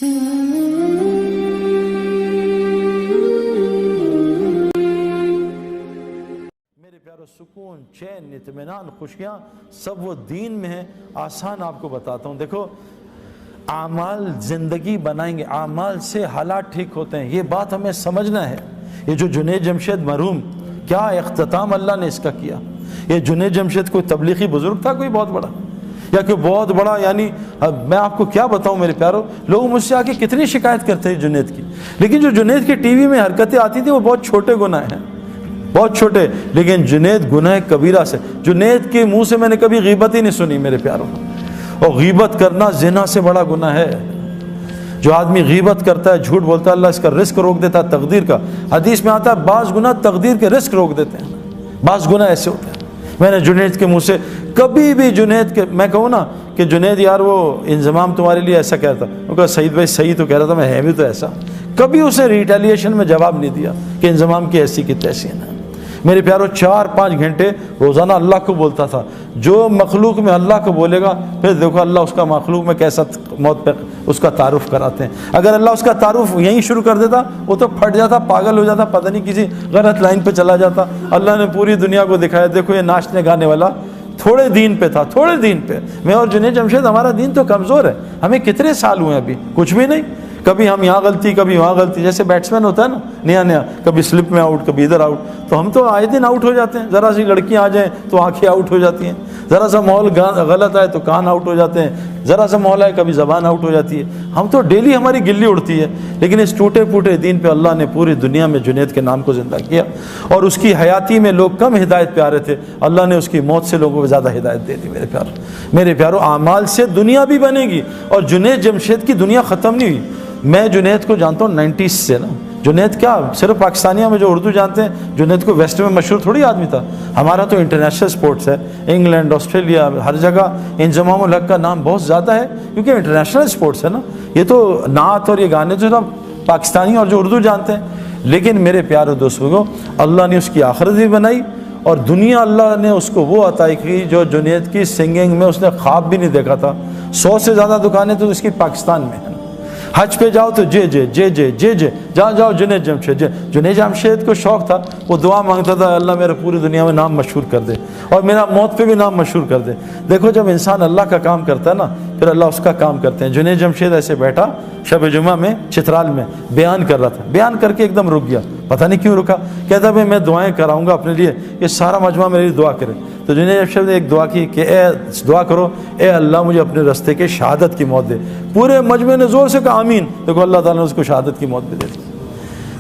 میرے پیارو، سکون، چین، اطمینان، خوشیاں سب وہ دین میں ہیں۔ آسان آپ کو بتاتا ہوں، دیکھو اعمال زندگی بنائیں گے، اعمال سے حالات ٹھیک ہوتے ہیں، یہ بات ہمیں سمجھنا ہے۔ یہ جو جنید جمشید مرحوم، کیا اختتام اللہ نے اس کا کیا۔ یہ جنید جمشید کوئی تبلیغی بزرگ تھا کوئی بہت بڑا، یا کوئی بہت بڑا، یعنی میں آپ کو کیا بتاؤں میرے پیارو، لوگ مجھ سے آ کے کتنی شکایت کرتے ہیں جنید کی، لیکن جو جنید کی ٹی وی میں حرکتیں آتی تھیں وہ بہت چھوٹے گناہ ہیں، بہت چھوٹے، لیکن جنید گناہ کبیرہ سے، جنید کے منہ سے میں نے کبھی غیبت ہی نہیں سنی میرے پیارو۔ اور غیبت کرنا زنا سے بڑا گناہ ہے۔ جو آدمی غیبت کرتا ہے، جھوٹ بولتا ہے، اللہ اس کا رزق روک دیتا ہے، تقدیر کا۔ حدیث میں آتا ہے بعض گناہ تقدیر کے رزق روک دیتے ہیں، بعض گناہ ایسے ہوتے ہیں۔ میں نے جنید کے منہ سے کبھی بھی، جنید کے میں کہوں نا کہ جنید یار وہ انضمام تمہارے لیے ایسا کہتا، وہ کہا سعید بھائی صحیح تو کہہ رہا تھا، میں ہے بھی تو ایسا، کبھی اسے ریٹیلیشن میں جواب نہیں دیا کہ انضمام کی ایسی کی تیسی ہے۔ میرے پیارو 4-5 گھنٹے روزانہ اللہ کو بولتا تھا۔ جو مخلوق میں اللہ کو بولے گا، پھر دیکھو اللہ اس کا مخلوق میں کیسا موت پہ اس کا تعارف کراتے ہیں۔ اگر اللہ اس کا تعارف یہیں شروع کر دیتا وہ تو پھٹ جاتا، پاگل ہو جاتا، پتہ نہیں کسی غلط لائن پہ چلا جاتا۔ اللہ نے پوری دنیا کو دکھایا، دیکھو یہ ناچنے گانے والا تھوڑے دین پہ تھا، تھوڑے دین پہ۔ میں اور جنید جمشید، ہمارا دین تو کمزور ہے، ہمیں کتنے سال ہوئے ابھی، کچھ بھی نہیں، کبھی ہم یہاں غلطی کبھی وہاں غلطی، جیسے بیٹسمین ہوتا ہے نا نیا نیا، کبھی سلپ میں آؤٹ کبھی ادھر آؤٹ، تو ہم تو آئے دن آؤٹ ہو جاتے ہیں۔ ذرا سی لڑکیاں آ جائیں تو آنکھیں آؤٹ ہو جاتی ہیں، ذرا سا ماحول غلط آئے تو کان آؤٹ ہو جاتے ہیں، ذرا سا ماحول آئے کبھی زبان آؤٹ ہو جاتی ہے۔ ہم تو ڈیلی ہماری گلی اڑتی ہے، لیکن اس ٹوٹے پھوٹے دین پہ اللہ نے پوری دنیا میں جنید کے نام کو زندہ کیا، اور اس کی حیاتی میں لوگ کم ہدایت پہ آ رہے تھے، اللہ نے اس کی موت سے لوگوں کو زیادہ ہدایت دے دی۔ میرے پیارو اعمال سے دنیا بھی بنے گی، اور جنید جمشید کی دنیا ختم نہیں ہوئی۔ میں جنید کو جانتا ہوں 90s سے نا، جنید کیا صرف پاکستانیہ میں جو اردو جانتے ہیں، جنید کو ویسٹ میں مشہور تھوڑی آدمی تھا۔ ہمارا تو انٹرنیشنل سپورٹس ہے، انگلینڈ، آسٹریلیا، ہر جگہ انضمام الحق کا نام بہت زیادہ ہے، کیونکہ انٹرنیشنل سپورٹس ہے نا۔ یہ تو نعت اور یہ گانے جو سب پاکستانی اور جو اردو جانتے ہیں، لیکن میرے پیارے دوستوں، اللہ نے اس کی آخرت بھی بنائی، اور دنیا اللہ نے اس کو وہ عطا کی جو جنید کی سنگنگ میں اس نے خواب بھی نہیں دیکھا تھا۔ 100 سے زیادہ دکانیں تو اس کی پاکستان میں ہیں۔ حج پہ جاؤ تو جے جے جے جے جے جے، جہاں جاؤ جنید جمشید۔ جنید جمشید کو شوق تھا، وہ دعا مانگتا تھا اللہ میرے پوری دنیا میں نام مشہور کر دے، اور میرا موت پہ بھی نام مشہور کر دے۔ دیکھو جب انسان اللہ کا کام کرتا ہے نا، پھر اللہ اس کا کام کرتے ہیں۔ جنید جمشید ایسے بیٹھا شب جمعہ میں چترال میں بیان کر رہا تھا، بیان کر کے ایک دم رک گیا، پتہ نہیں کیوں رکا، کہتا بھائی میں دعائیں کراؤں گا اپنے لیے، یہ سارا مجمع میری دعا کرے۔ تو جنید جمشید نے ایک دعا کی کہ اے دعا کرو، اے اللہ مجھے اپنے رستے کے شہادت کی موت دے۔ پورے مجمع نے زور سے کہا آمین۔ دیکھو اللہ تعالیٰ نے اس کو شہادت کی موت بھی دے دی۔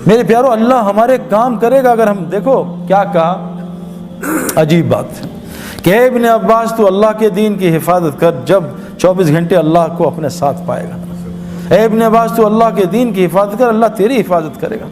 میرے پیارو اللہ ہمارے کام کرے گا اگر ہم، دیکھو کیا کہا، عجیب بات ہے کہ اے ابن عباس تو اللہ کے دین کی حفاظت کر، جب 24 گھنٹے اللہ کو اپنے ساتھ پائے گا۔ اے ابن عباس تو اللہ کے دین کی حفاظت کر، اللہ تیری حفاظت کرے گا۔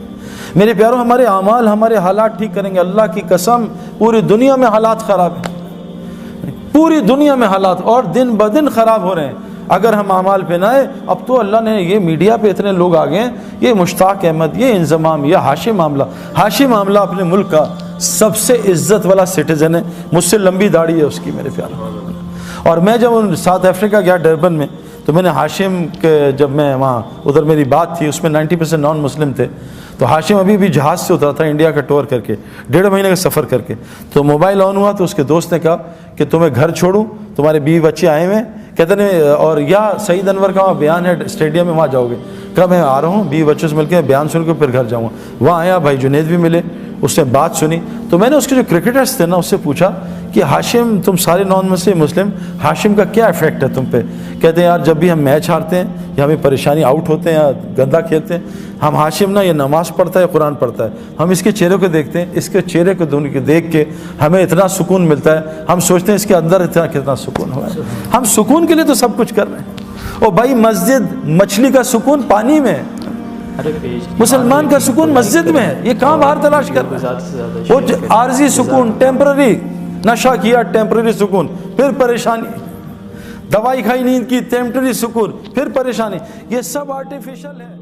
میرے پیارو ہمارے اعمال ہمارے حالات ٹھیک کریں گے۔ اللہ کی قسم پوری دنیا میں حالات خراب ہیں، پوری دنیا میں حالات اور دن بدن خراب ہو رہے ہیں اگر ہم اعمال پہ نہ آئے۔ اب تو اللہ نے یہ میڈیا پہ اتنے لوگ آ گئے ہیں، یہ مشتاق احمد، یہ انضمام، یہ ہاشم معاملہ، ہاشم معاملہ اپنے ملک کا سب سے عزت والا سٹیزن ہے، مجھ سے لمبی داڑھی ہے اس کی میرے پیارو۔ اور میں جب ساؤتھ افریقہ گیا ڈربن میں، تو میں نے ہاشم کے، جب میں وہاں ادھر میری بات تھی، اس میں 90% نان مسلم تھے، تو ہاشم ابھی بھی جہاز سے اترا تھا انڈیا کا ٹور کر کے، 1.5 مہینے کا سفر کر کے، تو موبائل آن ہوا تو اس کے دوست نے کہا کہ تمہیں گھر چھوڑوں، تمہارے بیوی بچے آئے ہوئے، کہتے ہیں اور یا سعید انور کا وہاں بیان ہے اسٹیڈیم میں، وہاں جاؤ گے؟ کہا میں آ رہا ہوں، بیوی بچوں سے مل کے بیان سن کے پھر گھر جاؤں گا۔ وہاں آیا، بھائی جنید بھی ملے، اس نے بات سنی، تو میں نے اس کے جو کرکٹرز تھے نا اس سے پوچھا کہ ہاشم، تم سارے نان مسلم، ہاشم کا کیا ایفیکٹ ہے تم پہ؟ کہتے ہیں یار جب بھی ہم میچ ہارتے ہیں یا ہمیں پریشانی، آؤٹ ہوتے ہیں یا گندا کھیلتے ہیں، ہم ہاشم نا یہ نماز پڑھتا ہے، قرآن پڑھتا ہے، ہم اس کے چہرے کو دیکھتے ہیں، اس کے چہرے کو دیکھ کے ہمیں اتنا سکون ملتا ہے، ہم سوچتے ہیں اس کے اندر اتنا کتنا سکون ہوا ہے۔ ہم سکون کے لیے تو سب کچھ کر رہے ہیں۔ او بھائی مسجد، مچھلی کا سکون پانی میں ہے، مسلمان کا سکون مسجد میں ہے، یہ کہاں باہر تلاش کر رہے ہیں؟ وہ عارضی سکون، ٹیمپرری، نشہ کیا ٹیمپرری سکون، پھر پریشانی، دوائی کھائی نیند کی ٹیمپرری سکون، پھر پریشانی، یہ سب آرٹیفیشل ہے۔